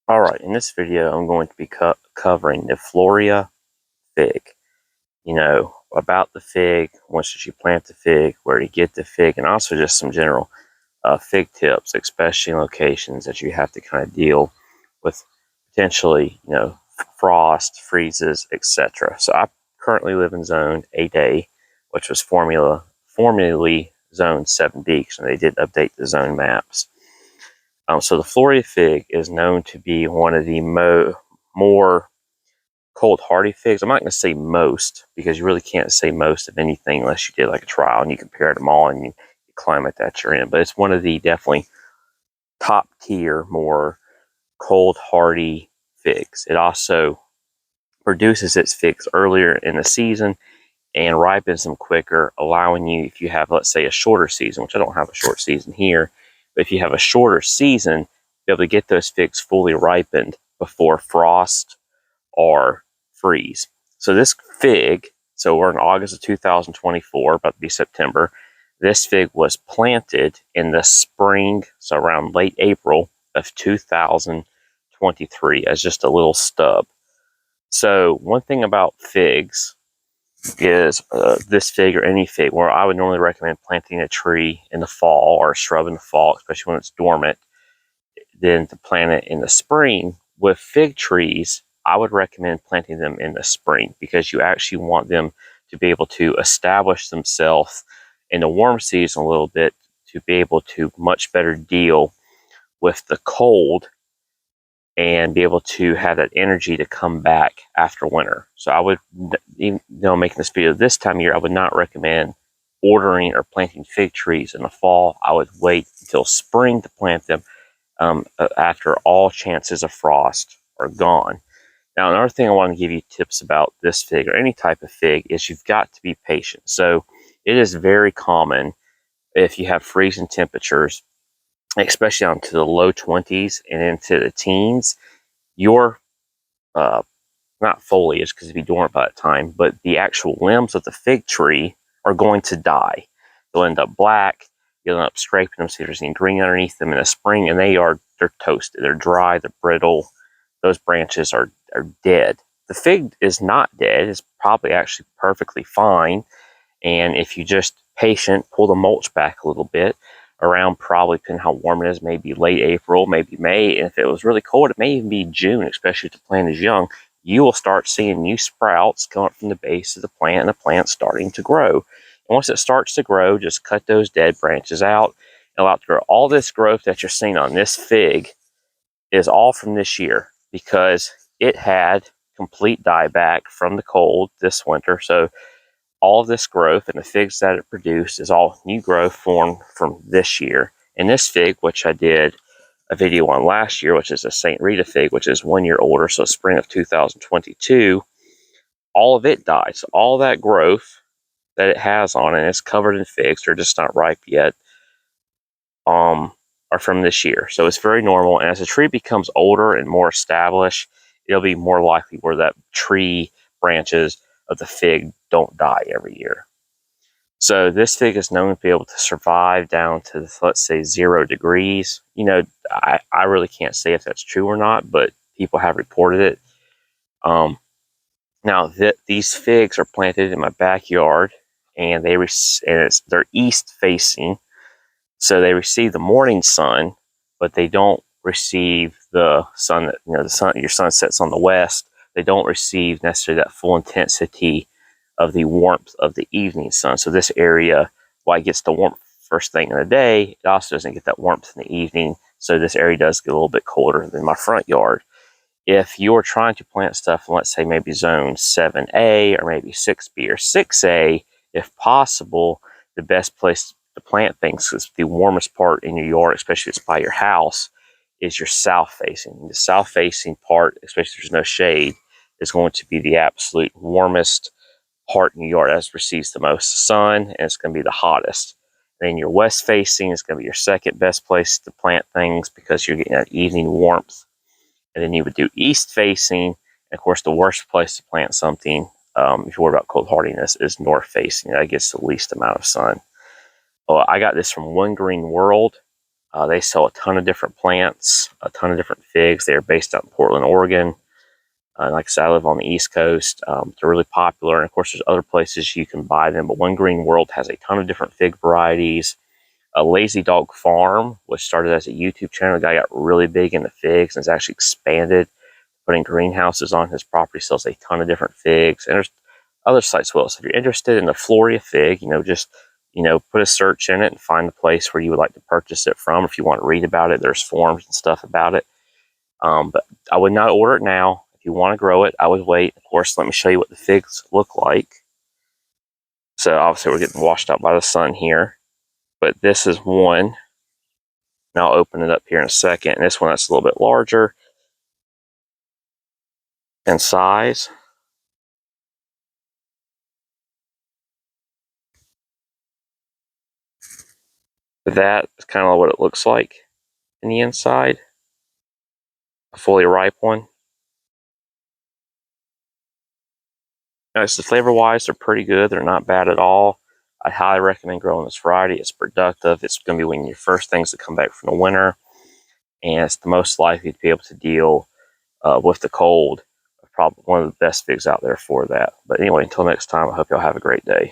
Alright, in this video I'm going to be covering the Florea fig. About the fig, when should you plant the fig, where to get the fig, and also just some general fig tips, especially in locations that you have to kind of deal with potentially, frost, freezes, etc. So I currently live in zone 8A, which was formerly zone 7B, because they did update the zone maps. So the Florea fig is known to be one of the more cold hardy figs. I'm not going to say most, because you really can't say most of anything unless you did like a trial and you compare them all and you climate that you're in. But it's one of the definitely top tier, more cold hardy figs. It also produces its figs earlier in the season and ripens them quicker, allowing you, if you have, let's say, a shorter season, which I don't have a short season here, but if you have a shorter season, be able to get those figs fully ripened before frost or freeze. So this fig, so we're in August of 2024, about to be September. This fig was planted in the spring, so around late April of 2023 as just a little stub. So one thing about figs is this fig or any fig, where I would normally recommend planting a tree in the fall or a shrub in the fall, especially when it's dormant, than to plant it in the spring. With fig trees, I would recommend planting them in the spring, because you actually want them to be able to establish themselves in the warm season a little bit, to be able to much better deal with the cold and be able to have that energy to come back after winter. So I would, making this video this time of year, I would not recommend ordering or planting fig trees in the fall. I would wait until spring to plant them, after all chances of frost are gone. Now, another thing I want to give you tips about this fig or any type of fig is you've got to be patient. So it is very common, if you have freezing temperatures, especially down to the low 20s and into the teens, your not foliage, because it'd be dormant by that time, but the actual limbs of the fig tree are going to die. They'll end up black. You'll end up scraping them, so there's any green underneath them in the spring, and they're toasted. They're dry. They're brittle. Those branches are dead. The fig is not dead. It's probably actually perfectly fine. And if you just patient, pull the mulch back a little bit around, probably depending how warm it is, maybe late April, maybe May. And if it was really cold, it may even be June, especially if the plant is young. You will start seeing new sprouts come up from the base of the plant, and the plant's starting to grow. And once it starts to grow, just cut those dead branches out and allow it to grow. All this growth that you're seeing on this fig is all from this year, because it had complete dieback from the cold this winter. So all of this growth and the figs that it produced is all new growth formed from this year. And this fig, which I did a video on last year, which is a St. Rita fig, which is 1 year older, so spring of 2022, all of it died. So all that growth that it has on it, it's covered in figs, they're just not ripe yet, are from this year. So it's very normal. And as the tree becomes older and more established, it'll be more likely where that tree branches of the fig don't die every year. So this fig is known to be able to survive down to, let's say, 0 degrees. I really can't say if that's true or not, but people have reported it. Now, these figs are planted in my backyard, and they're east facing, so they receive the morning sun, but they don't receive the sun that, your sun sets on the west. They don't receive necessarily that full intensity of the warmth of the evening sun. So this area, while it gets the warmth first thing in the day, it also doesn't get that warmth in the evening. So this area does get a little bit colder than my front yard. If you're trying to plant stuff in, let's say, maybe zone 7A or maybe 6B or 6A, if possible, the best place to plant things, because the warmest part in your yard, especially if it's by your house, is your south facing. The south facing part, especially if there's no shade, is going to be the absolute warmest part in your yard, as receives the most sun, and it's going to be the hottest. Then your west facing is going to be your second best place to plant things, because you're getting that evening warmth. And then you would do east facing. And of course, the worst place to plant something, if you worry about cold hardiness, is north facing. That gets the least amount of sun. Well, I got this from One Green World. They sell a ton of different plants, a ton of different figs. They're based out in Portland, Oregon. Like I said, I live on the East Coast. They're really popular, and of course, there's other places you can buy them. But One Green World has a ton of different fig varieties. A Lazy Dog Farm, which started as a YouTube channel, the guy got really big into figs and has actually expanded, putting greenhouses on his property. Sells a ton of different figs, and there's other sites as well. So if you're interested in the Florea fig, just put a search in it and find the place where you would like to purchase it from. If you want to read about it, there's forums and stuff about it. But I would not order it now. If you want to grow it, I would wait. Of course, let me show you what the figs look like. So obviously we're getting washed out by the sun here, but this is one. And I'll open it up here in a second. And this one that's a little bit larger in size. That is kind of what it looks like in the inside. A fully ripe one. Now, so flavor-wise, they're pretty good. They're not bad at all. I highly recommend growing this variety. It's productive. It's going to be one of your first things to come back from the winter, and it's the most likely to be able to deal with the cold. Probably one of the best figs out there for that. But anyway, until next time, I hope y'all have a great day.